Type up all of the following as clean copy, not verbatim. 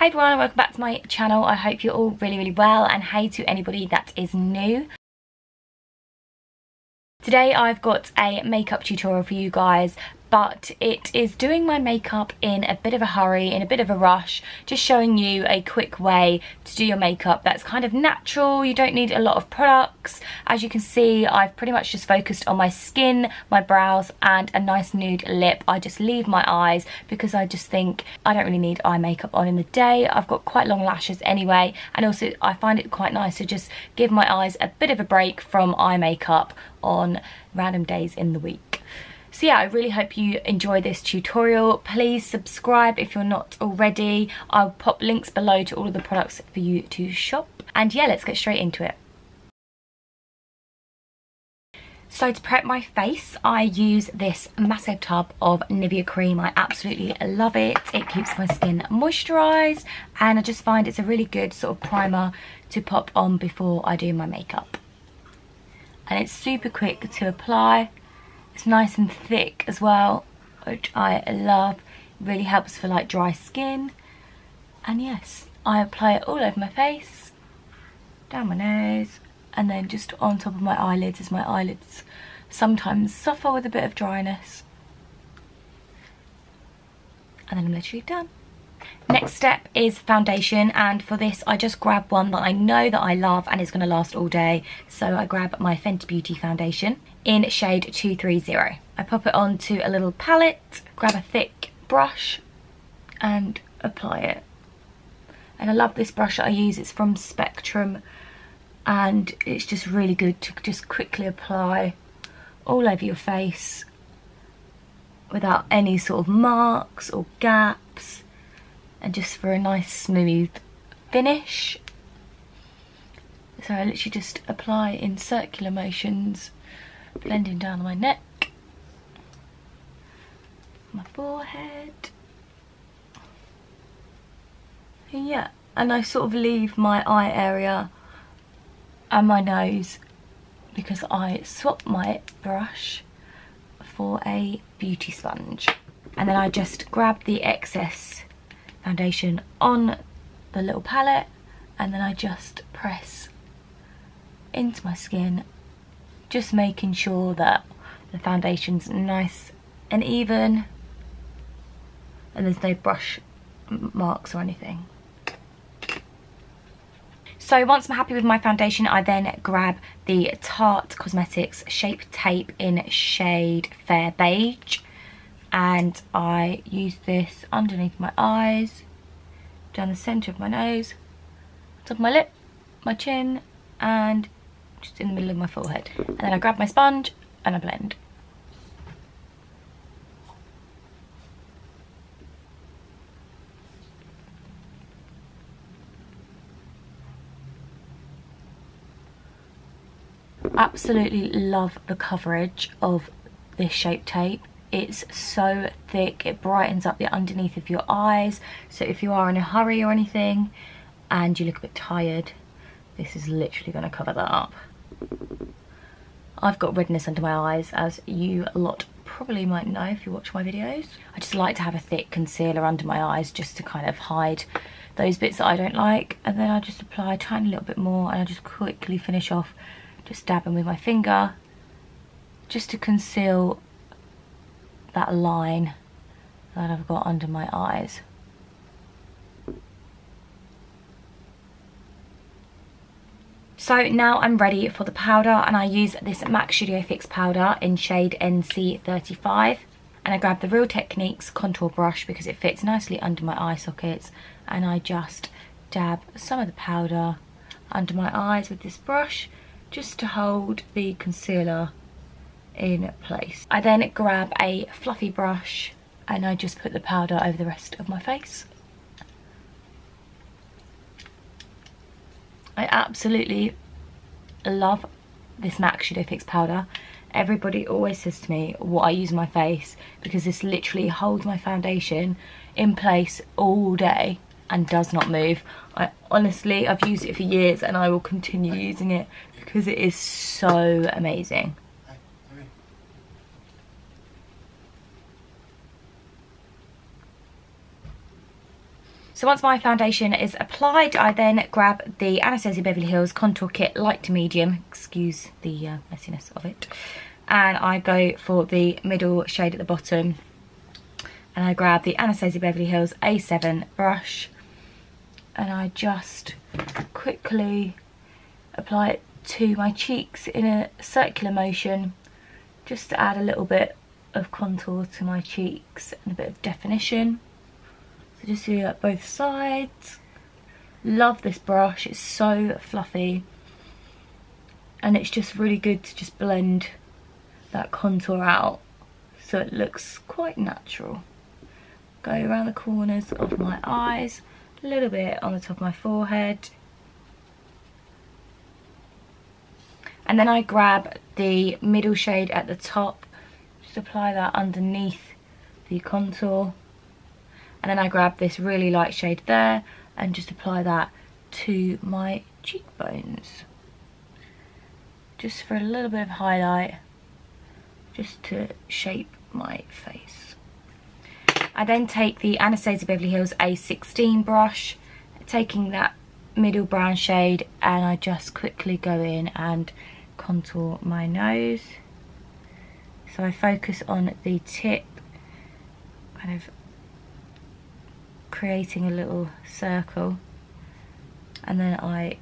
Hi everyone and welcome back to my channel. I hope you're all really well, and hey to anybody that is new. Today I've got a makeup tutorial for you guys, but it is doing my makeup in a bit of a hurry, in a bit of a rush, just showing you a quick way to do your makeup that's kind of natural. You don't need a lot of products. As you can see, I've pretty much just focused on my skin, my brows and a nice nude lip. I just leave my eyes because I just think I don't really need eye makeup on in the day. I've got quite long lashes anyway, and also I find it quite nice to just give my eyes a bit of a break from eye makeup on random days in the week. So yeah, I really hope you enjoy this tutorial. Please subscribe if you're not already. I'll pop links below to all of the products for you to shop. And yeah, let's get straight into it. So to prep my face, I use this massive tub of Nivea cream. I absolutely love it. It keeps my skin moisturised, and I just find it's a really good sort of primer to pop on before I do my makeup. And it's super quick to apply. It's nice and thick as well, which I love. It really helps for like dry skin. And yes, I apply it all over my face, down my nose, and then just on top of my eyelids, as my eyelids sometimes suffer with a bit of dryness. And then I'm literally done. Next step is foundation, and for this I just grab one that I know that I love and is going to last all day. So I grab my Fenty Beauty foundation in shade 230. I pop it onto a little palette, grab a thick brush and apply it. And I love this brush that I use. It's from Spectrum, and it's just really good to just quickly apply all over your face without any sort of marks or gaps, and just for a nice smooth finish. So I literally just apply in circular motions, blending down my neck, my forehead. And yeah, and I sort of leave my eye area and my nose because I swap my brush for a beauty sponge. And then I just grab the excess foundation on the little palette, and then I just press into my skin, just making sure that the foundation's nice and even and there's no brush marks or anything. So once I'm happy with my foundation, I then grab the Tarte Cosmetics Shape Tape in shade Fair Beige, and I use this underneath my eyes, down the centre of my nose, top of my lip, my chin, and just in the middle of my forehead. And then I grab my sponge and I blend. Absolutely love the coverage of this Shape Tape. It's so thick, it brightens up the underneath of your eyes. So if you are in a hurry or anything and you look a bit tired, this is literally going to cover that up. I've got redness under my eyes, as you lot probably might know if you watch my videos. I just like to have a thick concealer under my eyes just to kind of hide those bits that I don't like. And then I just apply a tiny little bit more, and I just quickly finish off just dabbing with my finger just to conceal that line that I've got under my eyes. So now I'm ready for the powder, and I use this MAC Studio Fix powder in shade NC35, and I grab the Real Techniques contour brush because it fits nicely under my eye sockets, and I just dab some of the powder under my eyes with this brush just to hold the concealer in place. I then grab a fluffy brush and I just put the powder over the rest of my face. I absolutely love this MAC Studio Fix powder. Everybody always says to me what I use on my face, because this literally holds my foundation in place all day and does not move. Honestly, I've used it for years and I will continue using it because it is so amazing. So once my foundation is applied, I then grab the Anastasia Beverly Hills Contour Kit Light to Medium, excuse the messiness of it, and I go for the middle shade at the bottom, and I grab the Anastasia Beverly Hills A7 brush, and I just quickly apply it to my cheeks in a circular motion, just to add a little bit of contour to my cheeks and a bit of definition. So just do that both sides. Love this brush, it's so fluffy, and it's just really good to just blend that contour out so it looks quite natural. Go around the corners of my eyes, a little bit on the top of my forehead. And then I grab the middle shade at the top, just apply that underneath the contour. And then I grab this really light shade there and just apply that to my cheekbones. Just for a little bit of highlight, just to shape my face. I then take the Anastasia Beverly Hills A16 brush, taking that middle brown shade, and I just quickly go in and contour my nose. So I focus on the tip, kind of creating a little circle, and then I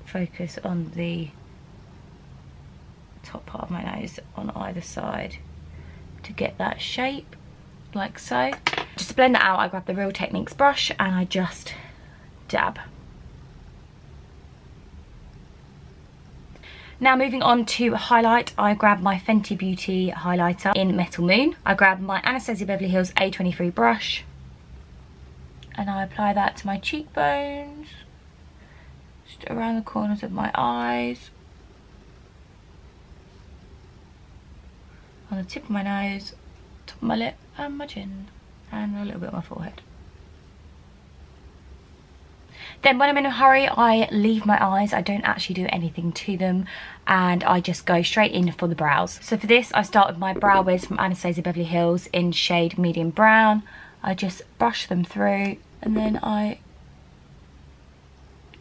focus on the top part of my nose on either side to get that shape, like so. Just to blend that out, I grab the Real Techniques brush and I just dab. Now moving on to highlight, I grab my Fenty Beauty highlighter in Metal Moon. I grab my Anastasia Beverly Hills A23 brush and I apply that to my cheekbones, just around the corners of my eyes, on the tip of my nose, top of my lip and my chin, and a little bit on my forehead. Then when I'm in a hurry, I leave my eyes. I don't actually do anything to them, and I just go straight in for the brows. So for this, I start with my Brow Wiz from Anastasia Beverly Hills in shade medium brown. I just brush them through, and then I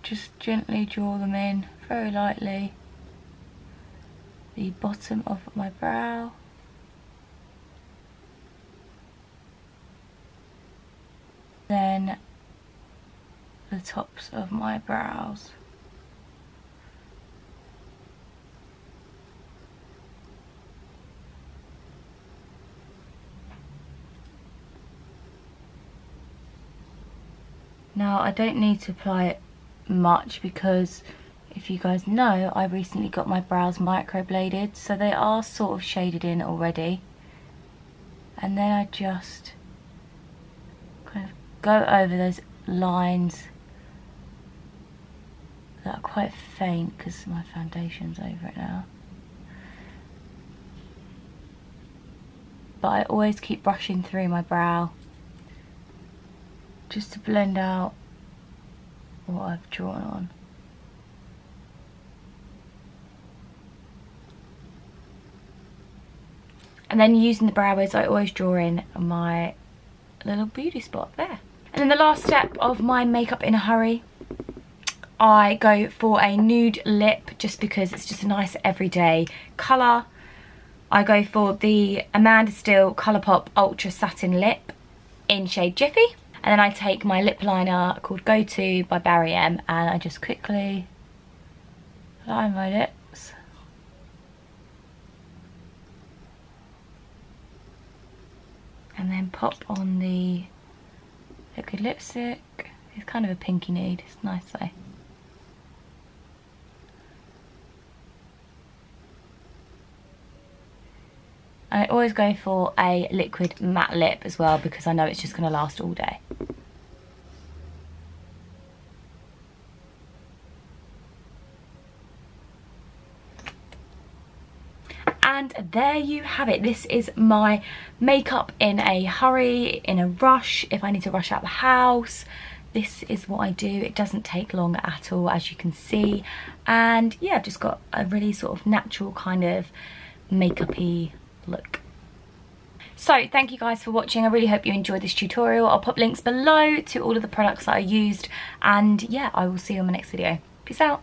just gently draw them in very lightly, the bottom of my brow. Then the tops of my brows. Now I don't need to apply it much because, if you guys know, I recently got my brows microbladed, so they are sort of shaded in already. And then I just kind of go over those lines that are quite faint because my foundation's over it now. But I always keep brushing through my brow just to blend out what I've drawn on. And then using the Brow Wiz, I always draw in my little beauty spot there. And then the last step of my makeup in a hurry, I go for a nude lip just because it's just a nice everyday colour. I go for the Amanda Still Colourpop Ultra Satin Lip in shade Jiffy. And then I take my lip liner called Go To by Barry M and I just quickly line my lips. And then pop on the liquid lipstick. It's kind of a pinky nude, it's nice though. And I always go for a liquid matte lip as well because I know it's just going to last all day. And there you have it. This is my makeup in a hurry, in a rush, if I need to rush out the house. This is what I do. It doesn't take long at all, as you can see. And yeah, I've just got a really sort of natural kind of makeup-y look. So thank you guys for watching. I really hope you enjoyed this tutorial. I'll pop links below to all of the products that I used, and yeah, I will see you on my next video. Peace out.